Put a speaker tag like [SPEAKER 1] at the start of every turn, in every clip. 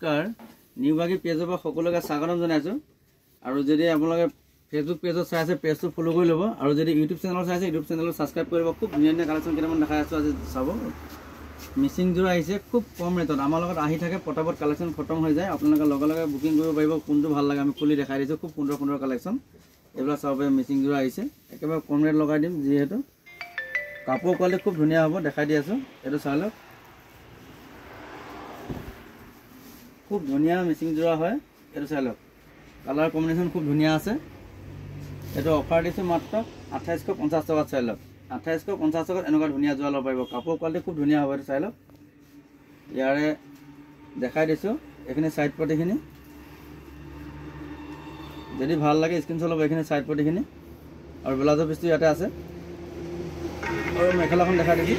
[SPEAKER 1] নমস্কাৰ নিউবাগী পেজৰ পৰা সকলোকে স্বাগতম জনাইছোঁ আৰু যদি আপোনালোকে ফেচবুক পেজত চাই আছে পেজটো ফলো কৰি ল'ব আৰু যদি ইউটিউব চেনেল চাই আছে ইউটিউব চেনেলটো ছাবস্ক্ৰাইব কৰিব খুব ধুনীয়া ধুনীয়া কালেকশ্যন কেইটামান দেখাই আছোঁ আজি চাব মিচিং যোৰা আহিছে খুব কম ৰেটত আমাৰ লগত আহি থাকে পটাপট কালেকশ্যন খতম হৈ যায় আপোনালোকে লগে লগে বুকিং কৰিব পাৰিব কোনটো ভাল লাগে আমি খুলি দেখাই দিছোঁ খুব সুন্দৰ সুন্দৰ কালেকশ্যন এইবিলাক চাব পাৰিব মিচিং যোৰা আহিছে একেবাৰে কম ৰেট লগাই দিম যিহেতু কাপোৰ কোৱালিটি খুব ধুনীয়া হ'ব দেখাই দি আছোঁ এইটো চাই লওক খুব ধুনীয়া মিচিং যোৰা হয় এইটো চাই লওক কালাৰ কম্বিনেশ্যন খুব ধুনীয়া আছে এইটো অফাৰ দিছোঁ মাত্ৰ 2850 টকাত চাই লওক 2850 টকাত এনেকুৱা ধুনীয়া যোৰা ল'ব পাৰিব কাপোৰ কোৱালিটি খুব ধুনীয়া হ'ব এইটো চাই লওক ইয়াৰে দেখাই দিছোঁ এইখিনি সাইড পটিখিনি যদি ভাল লাগে স্ক্ৰীনশ্বট ল'ব এইখিনি সাইড পটিখিনি আৰু ব্লাউজৰ পিছটো ইয়াতে আছে আৰু মেখেলাখন দেখাই দিছোঁ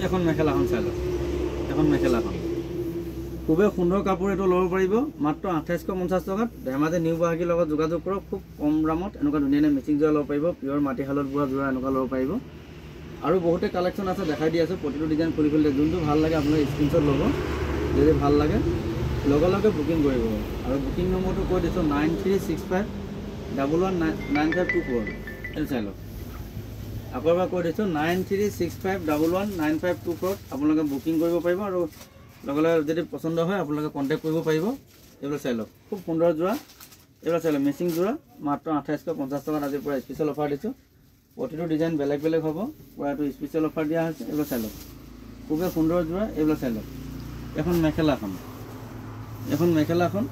[SPEAKER 1] এখন মেখেলাখন চাই লওক এখন মেখেলাখন খুবেই সুন্দৰ কাপোৰ এইটো ল'ব পাৰিব মাত্ৰ 2850 টকাত ধেমাজি নিউ গুৱাহাটীৰ লগত যোগাযোগ কৰক খুব কম দামত এনেকুৱা ধুনীয়া ধুনীয়া মিচিং যোৰা ল'ব পাৰিব পিয়ৰ মাটিশালত বোৱা যোৰা এনেকুৱা ল'ব পাৰিব আৰু বহুতে কালেকশ্যন আছে দেখাই দি আছোঁ প্ৰতিটো ডিজাইন খুলি খুলি যোনটো ভাল লাগে আপোনালোকে স্ক্ৰীনশ্বট ল'ব যদি ভাল লাগে লগে লগে বুকিং কৰিব আৰু বুকিং নম্বৰটো কৈ দিছোঁ 9365119524 এইটো চাই লওক আকৌ এবাৰ কৈ দিছোঁ 9365119524 আপোনালোকে বুকিং কৰিব পাৰিব আৰু লগে লগে যদি পচন্দ হয় আপোনালোকে কণ্টেক্ট কৰিব পাৰিব এইবিলাক চাই লওক খুব সুন্দৰ যোৰা এইবিলাক চাই লওক মিচিং যোৰা মাত্ৰ 2850 টকাত আজিৰ পৰা স্পেচিয়েল অফাৰ দিছোঁ প্ৰতিটো ডিজাইন বেলেগ বেলেগ হ'ব পুৰা এইটো স্পেচিয়েল অফাৰ দিয়া হৈছে এইবিলাক চাই লওক খুবেই সুন্দৰ যোৰা এইবিলাক চাই লওক এখন মেখেলাখন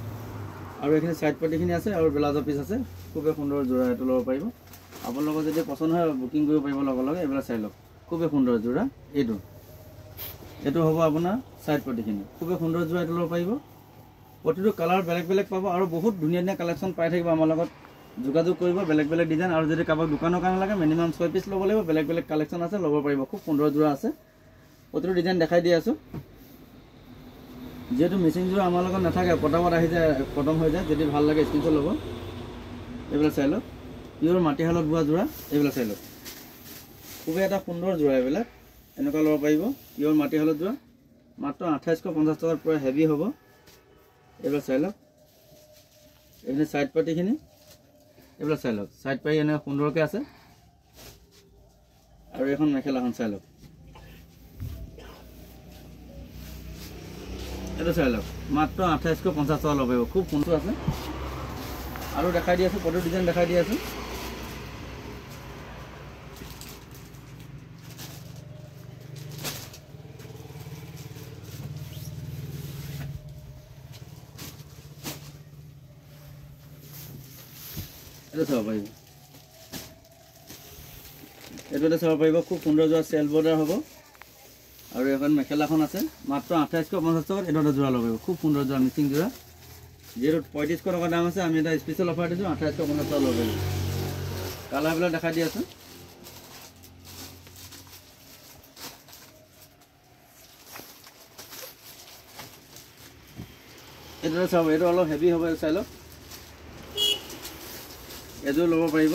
[SPEAKER 1] আৰু এইখিনি সাইড পটিখিনি আছে আৰু ব্লাউজৰ পিচ আছে খুবেই সুন্দৰ যোৰা এইটো ল'ব পাৰিব আপোনালোকৰ যদি পচন্দ হয় বুকিং কৰিব পাৰিব লগে লগে এইবিলাক চাই লওক খুবেই সুন্দৰ যোৰা এইটো হ'ব আপোনাৰ সাইড পটিখিনি খুবেই সুন্দৰ যোৰা এইটো ল'ব পাৰিব প্ৰতিটো কালাৰ বেলেগ বেলেগ পাব আৰু বহুত ধুনীয়া ধুনীয়া কালেকশ্যন পাই থাকিব আমাৰ লগত যোগাযোগ কৰিব বেলেগ বেলেগ ডিজাইন আৰু যদি কাৰোবাক দোকানৰ কাৰণে লাগে মিনিমাম 6 পিচ ল'ব লাগিব বেলেগ বেলেগ কালেকশ্যন আছে ল'ব পাৰিব খুব সুন্দৰ যোৰা আছে প্ৰতিটো ডিজাইন দেখাই দি আছোঁ যেহেতু মিচিং যোৰা আমাৰ লগত নাথাকে পটাপট আহি যায় খতম হৈ যায় যদি ভাল লাগে স্ক্ৰীনশ্বট ল'ব এইবিলাক চাই লওক পিয়ৰ মাটিশালত বোৱা যোৰা এইবিলাক চাই লওক খুবেই এটা সুন্দৰ যোৰা এইবিলাক এনেকুৱা ল'ব পাৰিব পিয়ৰ মাটিশালত যোৰা মাত্ৰ 2850 টকাৰ পৰা হেভি হ'ব এইবিলাক চাই লওক এইখিনি সাইড পাটিখিনি এইবিলাক চাই লওক সাইড পাটি এনেকুৱা সুন্দৰকৈ আছে আৰু এখন মেখেলাখন চাই লওক এইটো চাই লওক মাত্ৰ 2850 টকা ল'ব পাৰিব খুব সুন্দৰ আছে আৰু দেখাই দি আছোঁ প্ৰতিটো ডিজাইন দেখাই দি আছোঁ এইটো চাব পাৰিব এইটোতে চাব পাৰিব খুব সুন্দৰ যোৱা চেল বৰ্ডাৰ হ'ব আৰু এখন মেখেলাখন আছে মাত্ৰ 2850 টকাত এইটো যোৰা ল'ব পাৰিব খুব সুন্দৰ যোৰা মিচিং যোৰা যিহেতু 3500 টকা দাম আছে আমি এটা স্পেচিয়েল অফাৰ দিছোঁ 2850 টকা ল'ব পাৰিব কালাৰবিলাক দেখাই দি আছোঁ এইটোতে চাব এইটো অলপ হেভি হ'ব চাই লওক এযোৰ ল'ব পাৰিব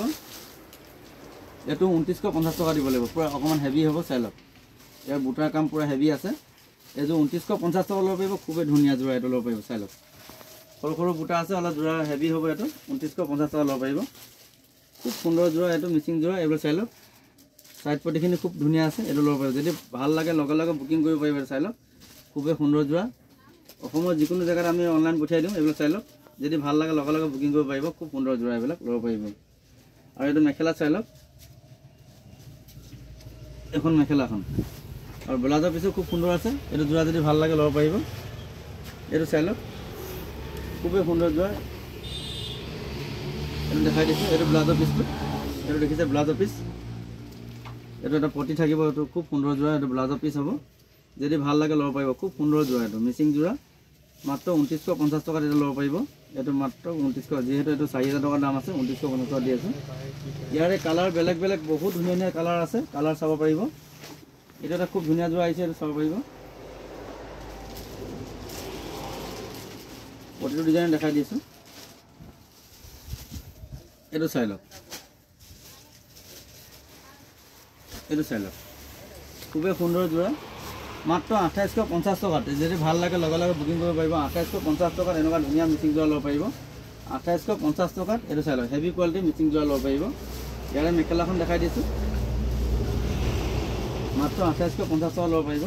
[SPEAKER 1] এইটো 2950 টকা দিব লাগিব পুৰা অকণমান হেভি হ'ব চাই লওক ইয়াৰ বুটাৰ কাম পুৰা হেভি আছে এইযোৰ 2950 টকা ল'ব পাৰিব খুবেই ধুনীয়া যোৰা এইটো ল'ব পাৰিব চাই লওক সৰু সৰু বুটা আছে অলপ যোৰা হেভি হ'ব এইটো 2950 টকা ল'ব পাৰিব খুব সুন্দৰ যোৰা এইটো মিচিং যোৰা এইবিলাক চাই লওক সাইড পটিখিনি খুব ধুনীয়া আছে এইটো ল'ব পাৰিব যদি ভাল লাগে লগে লগে বুকিং কৰিব পাৰিব চাই লওক খুবেই সুন্দৰ যোৰা অসমৰ যিকোনো জেগাত আমি অনলাইন পঠিয়াই দিওঁ এইবিলাক চাই লওক যদি ভাল লাগে লগে লগে বুকিং কৰিব পাৰিব খুব সুন্দৰ যোৰা এইবিলাক ল'ব পাৰিব আৰু এইটো মেখেলা চাই লওক এখন মেখেলাখন আৰু ব্লাউজৰ পিছো খুব সুন্দৰ আছে এইটো যোৰা যদি ভাল লাগে ল'ব পাৰিব এইটো চাই লওক খুবেই সুন্দৰ যোৰা এইটো দেখাই দিছোঁ এইটো ব্লাউজৰ পিচটো এইটো দেখিছে ব্লাউজৰ পিচ এইটো এটা পটি থাকিব এইটো খুব সুন্দৰ যোৰা এইটো ব্লাউজৰ পিচ হ'ব যদি ভাল লাগে ল'ব পাৰিব খুব সুন্দৰ যোৰা এইটো মিচিং যোৰা মাত্ৰ 2950 টকাত এইটো ল'ব পাৰিব এইটো মাত্ৰ 2900 যিহেতু এইটো 4000 টকাৰ দাম আছে 2950 টকা দি আছোঁ ইয়াৰে কালাৰ বেলেগ বেলেগ বহুত ধুনীয়া ধুনীয়া কালাৰ আছে কালাৰ চাব পাৰিব এইটো এটা খুব ধুনীয়া যোৰা আহিছে এইটো চাব পাৰিব প্ৰতিটো ডিজাইন দেখাই দিছোঁ এইটো চাই লওক এইটো চাই লওক খুবেই সুন্দৰ যোৰা মাত্ৰ 2850 টকাত যদি ভাল লাগে লগে লগে বুকিং কৰিব পাৰিব 2850 টকাত এনেকুৱা ধুনীয়া মিচিং যোৰা ল'ব পাৰিব 2850 টকাত এইটো চাই লওক হেভি কোৱালিটি মিচিং যোৰা ল'ব পাৰিব ইয়াৰে মেখেলাখন দেখাই দিছোঁ মাত্ৰ 2850 টকা ল'ব পাৰিব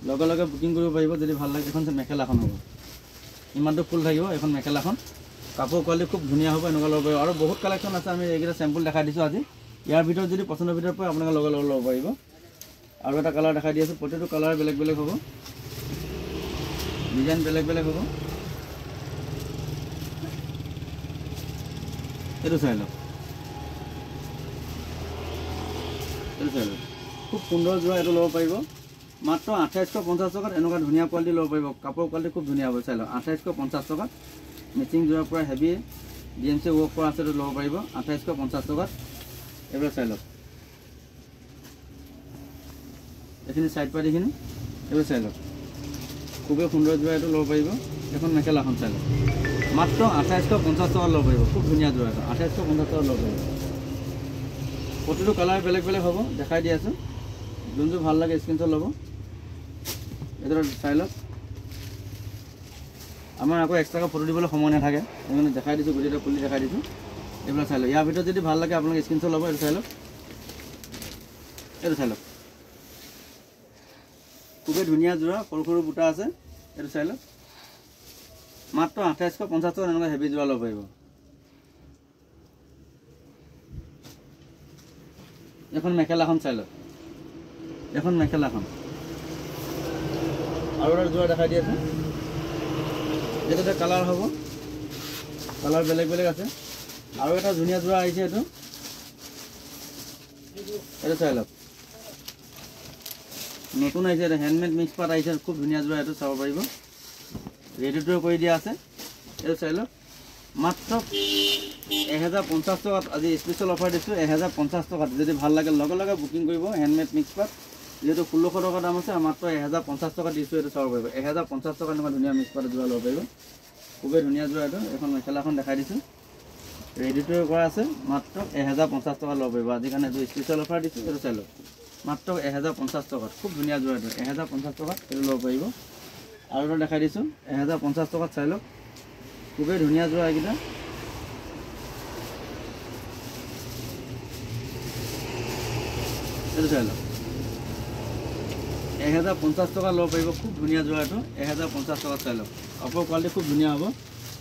[SPEAKER 1] লগে লগে বুকিং কৰিব পাৰিব যদি ভাল লাগে এখন মেখেলাখন হ'ব ইমানটো ফুল থাকিব এখন মেখেলাখন কাপোৰ কোৱালিটি খুব ধুনীয়া হ'ব এনেকুৱা ল'ব পাৰিব আৰু বহুত কালেকশ্যন আছে আমি এইকেইটা চেম্পল দেখাই দিছোঁ আজি ইয়াৰ ভিতৰত যদি পচন্দৰ ভিতৰত পায় আপোনালোকে লগে লগে ল'ব পাৰিব আৰু এটা কালাৰ দেখাই দি আছোঁ প্ৰতিটো কালাৰ বেলেগ বেলেগ হ'ব ডিজাইন বেলেগ বেলেগ হ'ব এইটো চাই লওক খুব সুন্দৰ যোৰা এইটো ল'ব পাৰিব মাত্ৰ 2850 টকাত এনেকুৱা ধুনীয়া কোৱালিটি ল'ব পাৰিব কাপোৰ কোৱালিটি খুব ধুনীয়া হ'ব চাই লওক 2850 টকাত মেচিং যোৰা পূৰা হেভি DMC ৱৰ্ক কৰা আছে এইটো ল'ব পাৰিব 2850 টকাত এইবিলাক চাই লওক এইখিনি চাইড পাৰ্টিখিনি এইবোৰ চাই লওক খুবেই সুন্দৰ যোৰা এইটো ল'ব পাৰিব এখন মেখেলাখন চাই লওক মাত্ৰ 2850 টকা ল'ব পাৰিব খুব ধুনীয়া যোৰা এইটো 2850 টকা ল'ব পাৰিব প্ৰতিটো কালাৰ বেলেগ বেলেগ হ'ব দেখাই দি আছোঁ যোনটো ভাল লাগে স্ক্ৰীনশ্বট ল'ব এইটো চাই লওক আমাৰ আকৌ এক্সট্ৰাকৈ ফটো দিবলৈ সময় নাথাকে সেইকাৰণে দেখাই দিছোঁ গোটেইটো খুলি দেখাই দিছোঁ এইবিলাক চাই লওক ইয়াৰ ভিতৰত যদি ভাল লাগে আপোনালোকে স্ক্ৰীনশ্বট ল'ব এইটো চাই লওক খুবেই ধুনীয়া যোৰা সৰু সৰু বুটা আছে এইটো চাই লওক মাত্ৰ 2850 টকা এনেকুৱা হেভি যোৰা ল'ব পাৰিব এখন মেখেলাখন চাই লওক এখন মেখেলাখন আৰু এটা যোৰা দেখাই দি আছে এইটো এটা কালাৰ হ'ব কালাৰ বেলেগ বেলেগ আছে আৰু এটা ধুনীয়া যোৰা আহিছে এইটো চাই লওক নতুন আহিছে এটা হেণ্ডমেড মিক্স পাত আহিছে খুব ধুনীয়া যোৰা এইটো চাব পাৰিব ৰেডি টু কৰি দিয়া আছে এইটো চাই লওক মাত্ৰ 1050 টকাত আজি স্পেচিয়েল অফাৰ দিছোঁ 1050 টকাত যদি ভাল লাগে লগে লগে বুকিং কৰিব হেণ্ডমেড মিক্স পাত যেহেতু 1600 টকা দাম আছে মাত্ৰ 1050 টকা দিছোঁ এইটো চাব পাৰিব 1050 টকা এনেকুৱা ধুনীয়া মিক্স পাত যোৰা ল'ব পাৰিব খুবেই ধুনীয়া যোৰা এইটো এখন মেখেলাখন দেখাই দিছোঁ ৰেডি টু কৰা আছে মাত্ৰ 1050 টকা ল'ব পাৰিব আজি কাৰণে এইটো স্পেচিয়েল অফাৰ দিছোঁ এইটো চাই লওক মাত্ৰ 1050 টকাত খুব ধুনীয়া যোৰা এইটো 1050 টকাত এইটো ল'ব পাৰিব আৰু এটা দেখাই দিছোঁ 1050 টকাত চাই লওক খুবেই ধুনীয়া যোৰা এইকেইটা এইটো চাই লওক 1050 টকা ল'ব পাৰিব খুব ধুনীয়া যোৰা এইটো 1050 টকাত চাই লওক কাপোৰ কোৱালিটি খুব ধুনীয়া হ'ব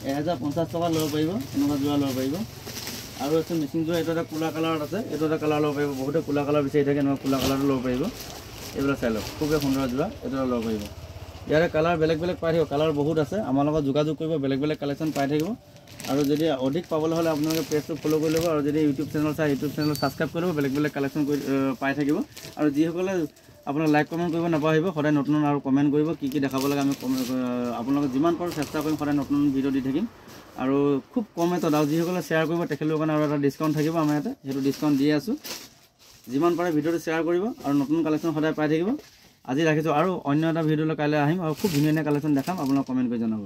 [SPEAKER 1] 1050 টকা ল'ব পাৰিব এনেকুৱা যোৰা ল'ব পাৰিব আৰু আছে মিচিং যোৰা এইটো এটা ক'লা কালাৰত আছে এইটো এটা কালাৰ ল'ব পাৰিব বহুতে ক'লা কালাৰ বিচাৰি থাকে এনেকুৱা ক'লা কালাৰটো ল'ব পাৰিব এইবিলাক চাই লওক খুবেই সুন্দৰ যোৰা এইটো ল'ব পাৰিব ইয়াৰে কালাৰ বেলেগ বেলেগ পাই থাকিব কালাৰ বহুত আছে আমাৰ লগত যোগাযোগ কৰিব বেলেগ বেলেগ কালেকশ্যন পাই থাকিব আৰু যদি অধিক পাবলৈ হ'লে আপোনালোকে পেজটো ফ'ল' কৰি ল'ব আৰু যদি ইউটিউব চেনেল চাই ইউটিউব চেনেল ছাবস্ক্ৰাইব কৰিব বেলেগ বেলেগ কালেকশ্যন পাই থাকিব আৰু যিসকলে আপোনালোকে লাইক কমেণ্ট কৰিব নাপাহৰিব সদায় নতুন আৰু কমেণ্ট কৰিব কি কি দেখাব লাগে আমি আপোনালোকে যিমান পাৰোঁ চেষ্টা কৰিম সদায় নতুন ভিডিঅ' দি থাকিম আৰু খুব কম এটাত আৰু যিসকলে শ্বেয়াৰ কৰিব তেখেতলোকৰ কাৰণে আৰু এটা ডিছকাউণ্ট থাকিব আমাৰ ইয়াতে সেইটো ডিছকাউণ্ট দি আছোঁ যিমান পাৰে ভিডিঅ'টো শ্বেয়াৰ কৰিব আৰু নতুন কালেকশ্যন সদায় পাই থাকিব আজি ৰাখিছোঁ আৰু অন্য এটা ভিডিঅ'লৈ কাইলৈ আহিম আৰু খুব ধুনীয়া ধুনীয়া কালেকশ্যন দেখাম আপোনালোকে কমেণ্ট কৰি জনাব